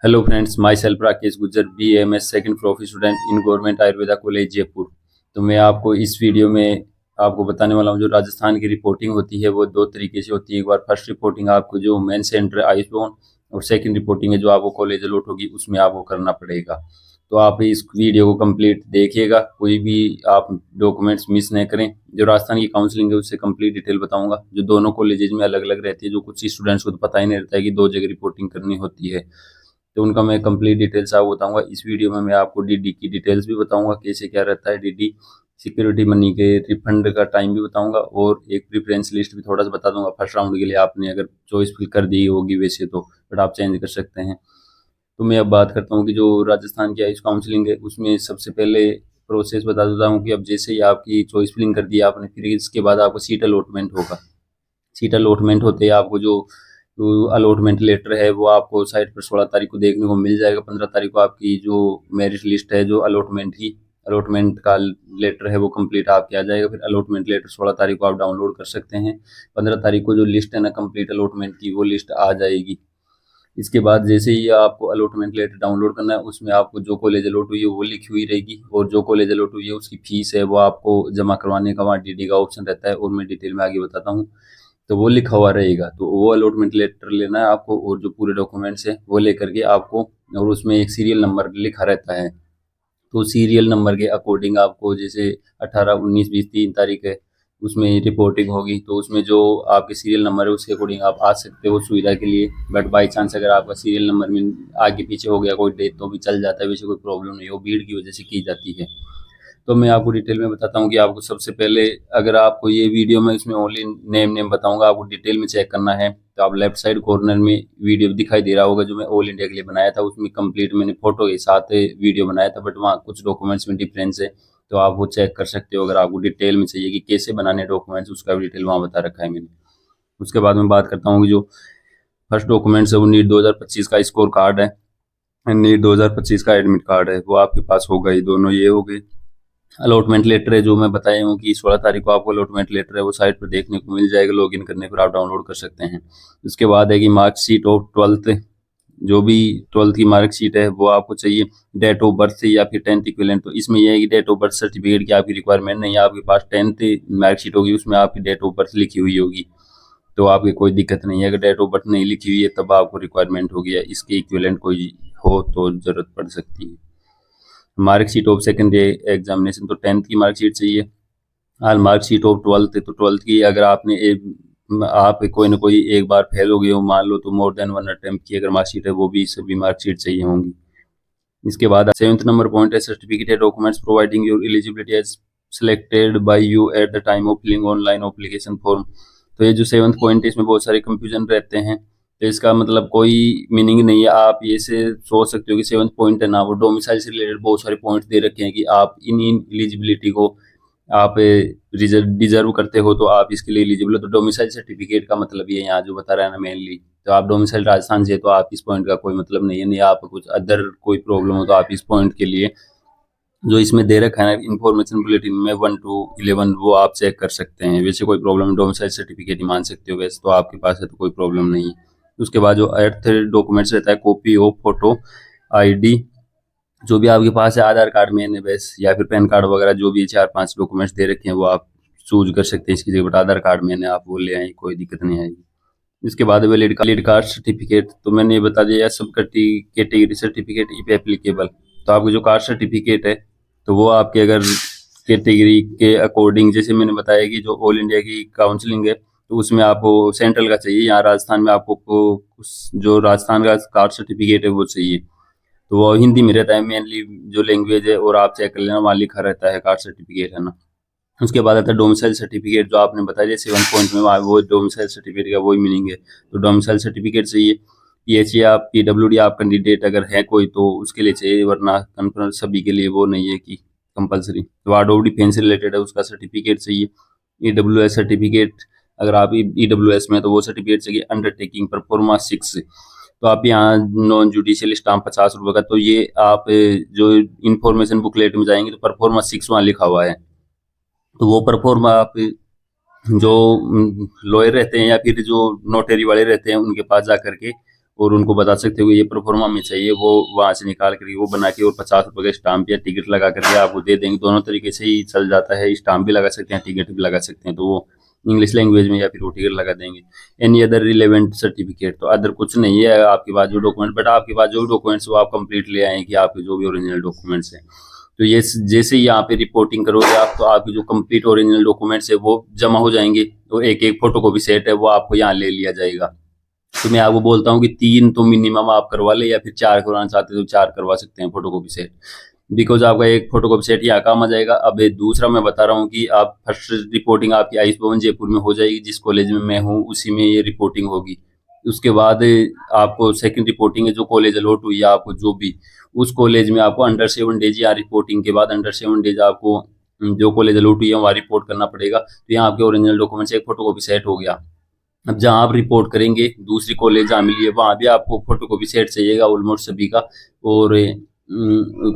Hello friends, myself Rakesh Gujjar, BAMS second prof student in government Ayurveda college Jaipur. तो मैं आपको इस वीडियो में आपको बताने वाला हूँ जो राजस्थान की रिपोर्टिंग होती है वो दो तरीके से होती है। एक बार फर्स्ट रिपोर्टिंग आपको जो मेन सेंटर आयुष्मान, और सेकंड रिपोर्टिंग है जो आपको कॉलेज अलॉट होगी उसमें आपको करना पड़ेगा। तो आप इस वीडियो को कंप्लीट देखिएगा, कोई भी आप डॉक्यूमेंट्स मिस नहीं करें। जो राजस्थान की काउंसलिंग है उससे कंप्लीट डिटेल बताऊंगा, जो दोनों कॉलेजेज में अलग अलग रहती है, जो कुछ स्टूडेंट्स को तो पता ही नहीं रहता है कि दो जगह रिपोर्टिंग करनी होती है। तो उनका मैं कंप्लीट डिटेल्स आपको बताऊंगा। इस वीडियो में मैं आपको डीडी की डिटेल्स भी बताऊंगा, कैसे क्या रहता है डीडी, सिक्योरिटी मनी के रिफंड का टाइम भी बताऊंगा, और एक प्रेफरेंस लिस्ट भी थोड़ा सा बता दूंगा। फर्स्ट राउंड के लिए आपने अगर चॉइस फिल कर दी होगी वैसे तो, बट आप चेंज कर सकते हैं। तो मैं अब बात करता हूँ कि जो राजस्थान की आयुष काउंसिलिंग है उसमें सबसे पहले प्रोसेस बता देता हूँ कि अब जैसे ही आपकी चॉइस फिलिंग कर दी आपने, फिर इसके बाद आपको सीट अलॉटमेंट होगा। सीट अलॉटमेंट होते ही आपको जो अलॉटमेंट लेटर है वो आपको साइट पर 16 तारीख को देखने को मिल जाएगा। 15 तारीख को आपकी जो मेरिट लिस्ट है, जो अलॉटमेंट का लेटर है वो कंप्लीट आपके आ जाएगा। फिर अलॉटमेंट लेटर 16 तारीख को आप डाउनलोड कर सकते हैं। 15 तारीख को जो लिस्ट है ना कंप्लीट अलॉटमेंट की, वो लिस्ट आ जाएगी। इसके बाद जैसे ही आपको अलॉटमेंट लेटर डाउनलोड करना है, उसमें आपको जो कॉलेज अलॉट हुई है वो लिखी हुई रहेगी, और जो कॉलेज अलॉट हुई है उसकी फीस है वो आपको जमा करवाने का वहाँ डीडी का ऑप्शन रहता है, और मैं डिटेल में आगे बताता हूँ। तो वो लिखा हुआ रहेगा, तो वो अलॉटमेंट लेटर लेना है आपको, और जो पूरे डॉक्यूमेंट्स है वो लेकर के आपको, और उसमें एक सीरियल नंबर लिखा रहता है। तो सीरियल नंबर के अकॉर्डिंग आपको, जैसे 18, 19, 20, 3 तारीख है उसमें रिपोर्टिंग होगी, तो उसमें जो आपके सीरियल नंबर है उसके अकॉर्डिंग आप आ सकते हो सुविधा के लिए। बट बाई चांस अगर आपका सीरियल नंबर में आगे पीछे हो गया कोई डेट तो भी चल जाता है, वैसे कोई प्रॉब्लम नहीं हो, भीड़ की वजह से की जाती है। तो मैं आपको डिटेल में बताता हूँ कि आपको सबसे पहले, अगर आपको ये वीडियो में इसमें ओनली नेम नेम बताऊंगा, आपको डिटेल में चेक करना है तो आप लेफ्ट साइड कॉर्नर में वीडियो दिखाई दे रहा होगा जो मैं ऑल इंडिया के लिए बनाया था, उसमें कंप्लीट मैंने फोटो के साथ वीडियो बनाया था, बट वहाँ कुछ डॉक्यूमेंट्स में डिफरेंस है, तो आप वो चेक कर सकते हो। अगर आपको डिटेल में चाहिए कि कैसे बनाने डॉक्यूमेंट्स, उसका भी डिटेल वहाँ बता रखा है मैंने। उसके बाद मैं बात करता हूँ कि जो फर्स्ट डॉक्यूमेंट्स है वो नीट 2025 का स्कोर कार्ड है, नीट 2025 का एडमिट कार्ड है, वो आपके पास होगा ही। दोनों ये हो गए। अलॉटमेंट लेटर है जो मैं बताया हूँ कि 16 तारीख को आपको अलॉटमेंट लेटर है वो साइट पर देखने को मिल जाएगा, लॉगिन करने पर आप डाउनलोड कर सकते हैं। उसके बाद है कि मार्कशीट ऑफ 12th, जो भी 12th की मार्कशीट है वो आपको चाहिए। डेट ऑफ बर्थ या फिर 10th इक्विवेलेंट, तो इसमें यह है कि डेट ऑफ बर्थ सर्टिफिकेट की आपकी रिक्वायरमेंट नहीं है, आपके पास 10th मार्कशीट होगी उसमें आपकी डेट ऑफ बर्थ लिखी हुई होगी, तो आपकी कोई दिक्कत नहीं है। अगर डेट ऑफ बर्थ नहीं लिखी हुई है तब आपको रिक्वायरमेंट होगी, या इसके इक्विवेलेंट कोई हो तो जरूरत पड़ सकती है। मार्कशीट ऑफ सेकेंड एग्जामिनेशन, तो 10th की मार्कशीट चाहिए। हाल मार्कशीट ऑफ 12th, तो 12th की अगर आपने आप कोई ना कोई एक बार फेल हो गए हो मान लो, तो मोर देन वन अटेम्प्ट की अगर मार्कशीट है वो भी सभी मार्कशीट चाहिए होंगी। इसके बाद 7th नंबर पॉइंट है certificate documents providing your eligibility as selected by you at the time of filling online application form. तो ये जो 7th पॉइंट है इसमें बहुत सारे कंफ्यूजन रहते हैं, तो इसका मतलब कोई मीनिंग नहीं है। आप ये से सोच सकते हो कि 7th पॉइंट है ना, वो डोमिसाइल से रिलेटेड बहुत सारे पॉइंट दे रखे हैं कि आप इन एलिजिबिलिटी को आप डिजर्व करते हो तो आप इसके लिए एलिजिबल हो। तो डोमिसाइल सर्टिफिकेट का मतलब ये यहाँ जो बता रहा है ना मेनली, तो आप डोमिसाइल राजस्थान से, तो आप इस पॉइंट का कोई मतलब नहीं है। नहीं आप कुछ अदर कोई प्रॉब्लम हो तो आप इस पॉइंट के लिए जो इसमें दे रखा है ना इन्फॉर्मेशन बुलेटिन में 1 to 11, वो आप चेक कर सकते हैं। वैसे कोई प्रॉब्लम, डोमिसाइल सर्टिफिकेट ही मान सकते हो, वैसे तो आपके पास है तो कोई प्रॉब्लम नहीं है। उसके बाद जो 8th डॉक्यूमेंट्स रहता है, कॉपी ऑफ फोटो ID, जो भी आपके पास है, आधार कार्ड में बस, या फिर पैन कार्ड वगैरह जो भी 4-5 डॉक्यूमेंट्स दे रखे हैं वो आप चूज कर सकते हैं इसकी जगह, बट आधार कार्ड मैंने आप वो ले आए, कोई दिक्कत नहीं आएगी। इसके बाद वैलिड कार्ड सर्टिफिकेट, तो मैंने ये बता दिया सब कैटेगरी सर्टिफिकेट इफ एप्लीकेबल। तो आपको जो कार्ड सर्टिफिकेट है तो वो आपके अगर कैटेगरी के अकॉर्डिंग, जैसे मैंने बताया कि जो ऑल इंडिया की काउंसलिंग है तो उसमें आपको सेंट्रल का चाहिए, यहाँ राजस्थान में आपको जो राजस्थान का कार्ड सर्टिफिकेट है वो चाहिए, तो वो हिंदी में रहता है मेनली जो लैंग्वेज है, और आप चेक कर लेना वहाँ लिखा रहता है कार्ड सर्टिफिकेट है ना। उसके बाद आता है डोमिसाइल सर्टिफिकेट, जो आपने बताया 7 पॉइंट में वो डोमिसाइल सर्टिफिकेट का वही मीनिंग है। तो डोमिसाइल सर्टिफिकेट चाहिए। PHC आप PWD आप कैंडिडेट अगर है कोई तो उसके लिए चाहिए, वरना कन्फर्म सभी के लिए वो नहीं है कि कंपलसरी। तो वार्ड डिफेंस से रिलेटेड है उसका सर्टिफिकेट चाहिए। EWS सर्टिफिकेट, अगर आप EWS में तो वो सर्टिफिकेट चाहिए। अंडरटेकिंग परफॉर्मा 6, तो आप यहाँ नॉन जुडिशियल स्टाम्प 50 रुपये का, तो ये आप जो इन्फॉर्मेशन बुकलेट में जाएंगे तो परफॉर्मा 6 वहाँ लिखा हुआ है, तो वो परफॉर्मा आप जो लॉयर रहते हैं या फिर जो नोटरी वाले रहते हैं उनके पास जा करके और उनको बता सकते हो कि ये प्रोफार्मा में चाहिए, वो वहाँ से निकाल करके वो बना के और 50 रुपये का स्टाम्प या टिकट लगा करके आपको दे देंगे। दोनों तरीके से ही चल जाता है, स्टाम्प भी लगा सकते हैं, टिकट भी लगा सकते हैं, तो वो इंग्लिश लैंग्वेज में या फिर वो टिकट लगा देंगे। एनी अदर रिलेवेंट सर्टिफिकेट, तो अदर कुछ नहीं है आपके पास जो डॉक्यूमेंट, बट आपके पास जो भी डॉक्यूमेंट्स वो आप कंप्लीट ले आए कि आपके जो भी ओरिजिनल डॉक्यूमेंट्स हैं। तो ये जैसे ही यहाँ पे रिपोर्टिंग करोगे आप, तो आपकी जो कंप्लीट ओरिजिनल डॉक्यूमेंट्स है वो जमा हो जाएंगे, और एक एक फोटो कॉपी सेट है वो आपको यहाँ ले लिया जाएगा। तो मैं आपको बोलता हूँ कि 3 तो मिनिमम आप करवा ले, या फिर 4 करवाना चाहते हो तो 4 करवा सकते हैं फोटो कॉपी सेट, बिकॉज आपका एक फोटो कॉपी सेट यहाँ काम आ जाएगा। अब दूसरा मैं बता रहा हूँ कि आप फर्स्ट रिपोर्टिंग आपकी आयुष भवन जयपुर में हो जाएगी, जिस कॉलेज में मैं हूँ उसी में ये रिपोर्टिंग होगी। उसके बाद आपको सेकंड रिपोर्टिंग है, जो कॉलेज अलॉट हुई है आपको, जो भी उस कॉलेज में आपको अंडर 7 डेज, या रिपोर्टिंग के बाद अंडर 7 डेज आपको जो कॉलेज अलॉट हुई है वहाँ रिपोर्ट करना पड़ेगा। तो यहाँ आपके ओरिजिनल डॉक्यूमेंट्स एक फोटो कॉपी सेट हो गया। अब जहाँ आप रिपोर्ट करेंगे दूसरी कॉलेज जहाँ मिली है वहाँ भी आपको फोटो कॉपी सेट चाहिएगा ऑलमोस्ट सभी का, और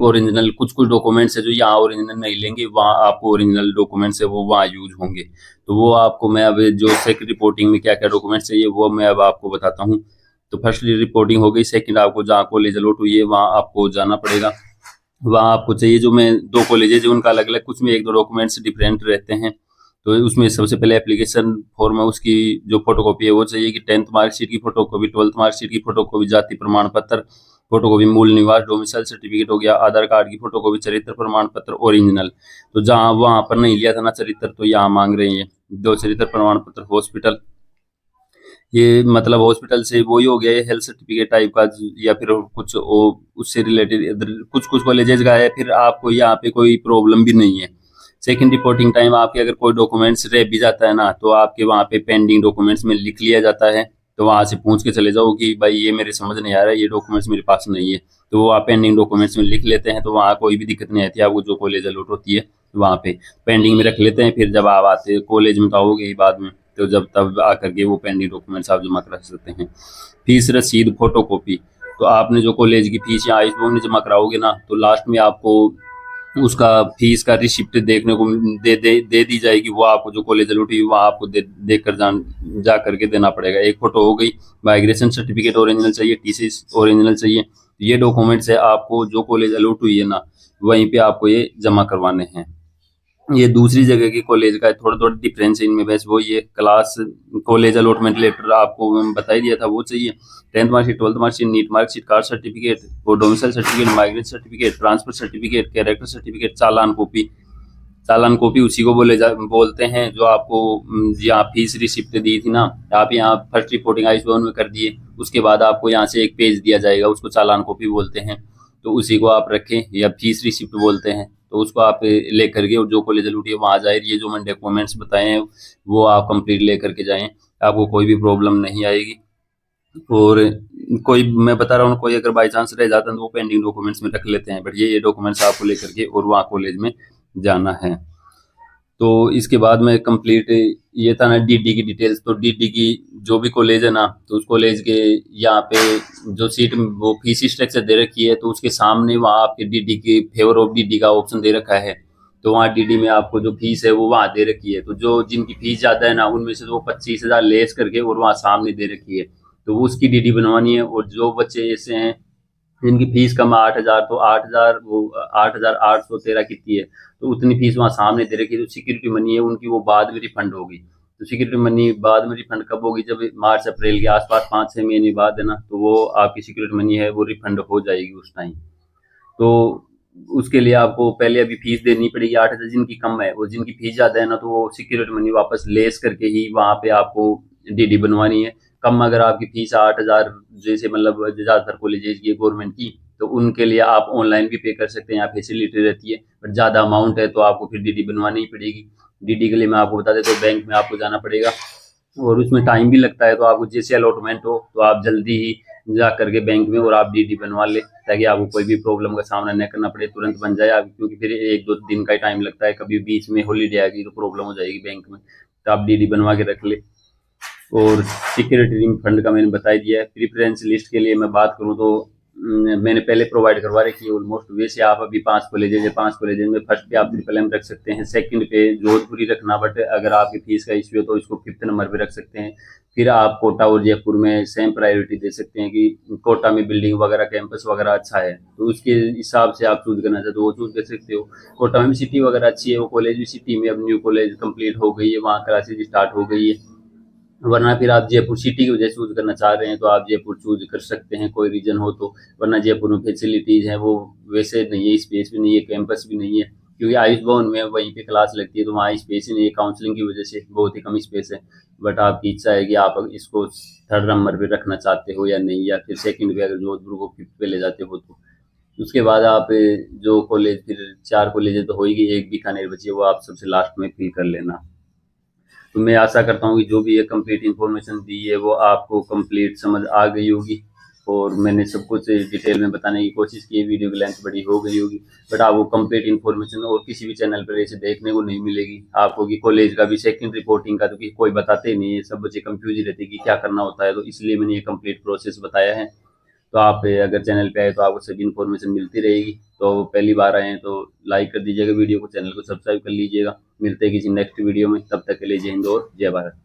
ओरिजिनल कुछ कुछ डॉक्यूमेंट्स है जो यहाँ ओरिजिनल नहीं लेंगे, वहाँ आपको ओरिजिनल डॉक्यूमेंट्स है वो वहाँ यूज होंगे। तो वो आपको मैं अब जो सेकंड रिपोर्टिंग में क्या क्या डॉक्यूमेंट्स चाहिए वो मैं अब आपको बताता हूँ। तो फर्स्टली रिपोर्टिंग हो गई, सेकंड आपको जहाँ कॉलेज अलॉट हुई है वहाँ आपको जाना पड़ेगा। वहाँ आपको चाहिए, जो मैं 2 कॉलेज है जो उनका अलग अलग, कुछ में 1-2 डॉक्यूमेंट्स डिफरेंट रहते हैं। तो उसमें सबसे पहले एप्लीकेशन फॉर्म है, उसकी जो फोटोकॉपी है वो चाहिए कि 10th मार्कशीट की फोटोकॉपी, 12th मार्कशीट की फोटोकॉपी, जाति प्रमाण पत्र फोटोकॉपी, मूल निवास डोमिसाइल सर्टिफिकेट हो गया, आधार कार्ड की फोटोकॉपी, चरित्र प्रमाण पत्र ओरिजिनल। तो जहाँ वहाँ पर नहीं लिया था ना चरित्र, तो यहाँ मांग रहे हैं 2 चरित्र प्रमाण पत्र। हॉस्पिटल, ये मतलब हॉस्पिटल से वही हो गया, ये हेल्थ सर्टिफिकेट टाइप का, या फिर कुछ उससे रिलेटेड कुछ कुछ कॉलेजेस का है। फिर आपको यहाँ पे कोई प्रॉब्लम भी नहीं है। सेकंड रिपोर्टिंग टाइम आपके अगर कोई डॉक्यूमेंट्स रह भी जाता है ना, तो आपके वहाँ पे पेंडिंग डॉक्यूमेंट्स में लिख लिया जाता है। तो वहाँ से पूछ के चले जाओ कि भाई ये मेरे समझ नहीं आ रहा है, ये डॉक्यूमेंट्स मेरे पास नहीं है, तो वो आप पेंडिंग डॉक्यूमेंट्स में लिख लेते हैं। तो वहाँ कोई भी दिक्कत नहीं आती, आपको जो कॉलेज अलॉट होती है वहाँ पे पेंडिंग में रख लेते हैं। फिर जब आप आते कॉलेज में तो आओगे ही बाद में, तो जब तब आकर के वो पेंडिंग डॉक्यूमेंट्स आप जमा करा सकते हैं। फीस रसीद फोटोकॉपी, तो आपने जो कॉलेज की फीस या आयुष भवन में जमा कराओगे ना, तो लास्ट में आपको उसका फीस का रिसिप्ट देखने को दे दी जाएगी। वो आपको जो कॉलेज अलॉट हुई वहाँ आपको देख कर जा करके देना पड़ेगा। एक फोटो हो गई, माइग्रेशन सर्टिफिकेट ओरिजिनल चाहिए, टीसी ओरिजिनल चाहिए। ये डॉक्यूमेंट्स है आपको जो कॉलेज अलॉट हुई है ना, वहीं पे आपको ये जमा करवाने हैं। ये दूसरी जगह के कॉलेज का है, थोड़ा थोड़ा डिफरेंस है इनमें, बस वो ये क्लास कॉलेज अलॉटमेंट लेटर आपको बता ही दिया था वो चाहिए। 10th marksheet, 12th marksheet, NEET marksheet, caste certificate और domicile certificate, migration certificate, transfer certificate, character certificate, challan copy. Challan copy उसी को बोलते हैं जो आपको यहाँ फीस रिसिप्ट दी थी ना, आप यहाँ फर्स्ट रिपोर्टिंग आयुष भवन में कर दिए, उसके बाद आपको यहाँ से एक पेज दिया जाएगा, उसको चालान कॉपी बोलते हैं। तो उसी को आप रखें, या फीस रिसिप्ट बोलते हैं। तो उसको आप ले करके और जो कॉलेज अलॉट है वहाँ जाए, ये जो मैंने डॉक्यूमेंट्स बताए हैं वो आप कंप्लीट ले करके जाएं, आपको कोई भी प्रॉब्लम नहीं आएगी। और कोई, मैं बता रहा हूँ, कोई अगर बाई चांस रह जाता है तो वो पेंडिंग डॉक्यूमेंट्स में रख लेते हैं, बट ये डॉक्यूमेंट्स आपको लेकर के और वहाँ कॉलेज में जाना है। तो इसके बाद में कंप्लीट ये था ना डीडी की डिटेल्स। तो डीडी की जो भी कॉलेज है ना, तो उस कॉलेज के यहाँ पे जो सीट वो फीस स्ट्रक्चर दे रखी है, तो उसके सामने वहाँ आपके डीडी की फेवर ऑफ डीडी का ऑप्शन दे रखा है। तो वहाँ डीडी में आपको जो फीस है वो वहाँ दे रखी है। तो जो जिनकी फीस ज़्यादा है ना, उनमें से तो 25,000 लेस करके और वहाँ सामने दे रखी है, तो उसकी डीडी बनवानी है। और जो बच्चे ऐसे हैं जिनकी फीस कम है 8,000, तो 8,000 वो 8,813 कितनी है, तो उतनी फीस वहाँ सामने दे रखी है। तो सिक्योरिटी मनी है उनकी, वो बाद में रिफंड होगी। तो सिक्योरिटी मनी बाद में रिफंड कब होगी, जब मार्च अप्रैल के आसपास 5-6 महीने बाद है ना, तो वो आपकी सिक्योरिटी मनी है वो रिफंड हो जाएगी उस टाइम। तो उसके लिए आपको पहले अभी फीस देनी पड़ेगी 8,000 जिनकी कम है, और जिनकी फीस ज़्यादा है ना, तो वो सिक्योरिटी मनी वापस लेस करके ही वहाँ पे आपको डीडी बनवानी है। कम अगर आपकी फीस 8,000, जैसे मतलब ज़्यादातर कॉलेजेस की गवर्नमेंट की, तो उनके लिए आप ऑनलाइन भी पे कर सकते हैं, यहाँ फैसिलिटी रहती है। बट ज़्यादा अमाउंट है तो आपको फिर डीडी बनवानी ही पड़ेगी। डीडी के लिए मैं आपको बता देता हूँ, बैंक में आपको जाना पड़ेगा और उसमें टाइम भी लगता है। तो आपको जैसे अलॉटमेंट हो तो आप जल्दी ही जा करके बैंक में और आप डीडी बनवा ले, ताकि आपको कोई भी प्रॉब्लम का सामना न करना पड़े, तुरंत बन जाए आप, क्योंकि फिर 1-2 दिन का टाइम लगता है। कभी बीच में हॉलीडे आ गई तो प्रॉब्लम हो जाएगी बैंक में, तो आप डीडी बनवा के रख ले। और सिक्योरिटी फंड का मैंने बता दिया है। प्रेफरेंस लिस्ट के लिए मैं बात करूँ तो मैंने पहले प्रोवाइड करवा रखी है ऑलमोस्ट। वैसे आप अभी 5 कॉलेजेज है, 5 कॉलेजेज में फर्स्ट पे आप ट्रिपल रख सकते हैं, सेकंड पे जोधपुरी रखना, बट अगर आपकी फीस का इश्यू है तो इसको 5th नंबर पे रख सकते हैं। फिर आप कोटा और जयपुर में सेम प्रायोरिटी दे सकते हैं कि कोटा में बिल्डिंग वगैरह कैंपस वगैरह अच्छा है, तो उसके हिसाब से आप चूज करना चाहते हो वो चूज कर सकते हो। कोटा में भी सिटी वगैरह अच्छी है, वो कॉलेज भी सिटी में, अब न्यू कॉलेज कंप्लीट हो गई है, वहाँ क्लासेज स्टार्ट हो गई है। वरना फिर आप जयपुर सिटी की वजह से चूज करना चाह रहे हैं तो आप जयपुर चूज कर सकते हैं, कोई रीजन हो तो। वरना जयपुर में फैसिलिटीज हैं वो वैसे नहीं है, स्पेस भी नहीं है, कैंपस भी नहीं है, क्योंकि आयुष भवन में वहीं पे क्लास लगती है तो वहाँ स्पेस ही नहीं है, काउंसलिंग की वजह से बहुत ही कम स्पेस है। बट आपकी इच्छा है कि आप इसको 3rd नंबर पे रखना चाहते हो या नहीं, या फिर सेकंड पे अगर जोधपुर को 5th पे ले जाते हो तो। उसके बाद आप जो कॉलेज, फिर 4 कॉलेज तो होगी, एक बीकानेर बची है, वो आप सबसे लास्ट में फिल कर लेना। तो मैं आशा करता हूँ कि जो भी ये कंप्लीट इन्फॉर्मेशन दी है वो आपको कंप्लीट समझ आ गई होगी, और मैंने सब कुछ डिटेल में बताने की कोशिश की है। वीडियो की लेंथ बड़ी हो गई होगी, बट आपको कंप्लीट इन्फॉर्मेशन और किसी भी चैनल पर ऐसे देखने को नहीं मिलेगी आपको, कि कॉलेज का भी सेकंड रिपोर्टिंग का तो कि कोई बताते ही नहीं है, सब बच्चे कंफ्यूज ही रहते हैं कि क्या करना होता है, तो इसलिए मैंने ये कंप्लीट प्रोसेस बताया है। तो आप अगर चैनल पे आए तो आपको सभी इन्फॉर्मेशन मिलती रहेगी। तो पहली बार आए हैं तो लाइक कर दीजिएगा वीडियो को, चैनल को सब्सक्राइब कर लीजिएगा। मिलते हैं किसी नेक्स्ट वीडियो में, तब तक के लिए जय हिंद और जय भारत।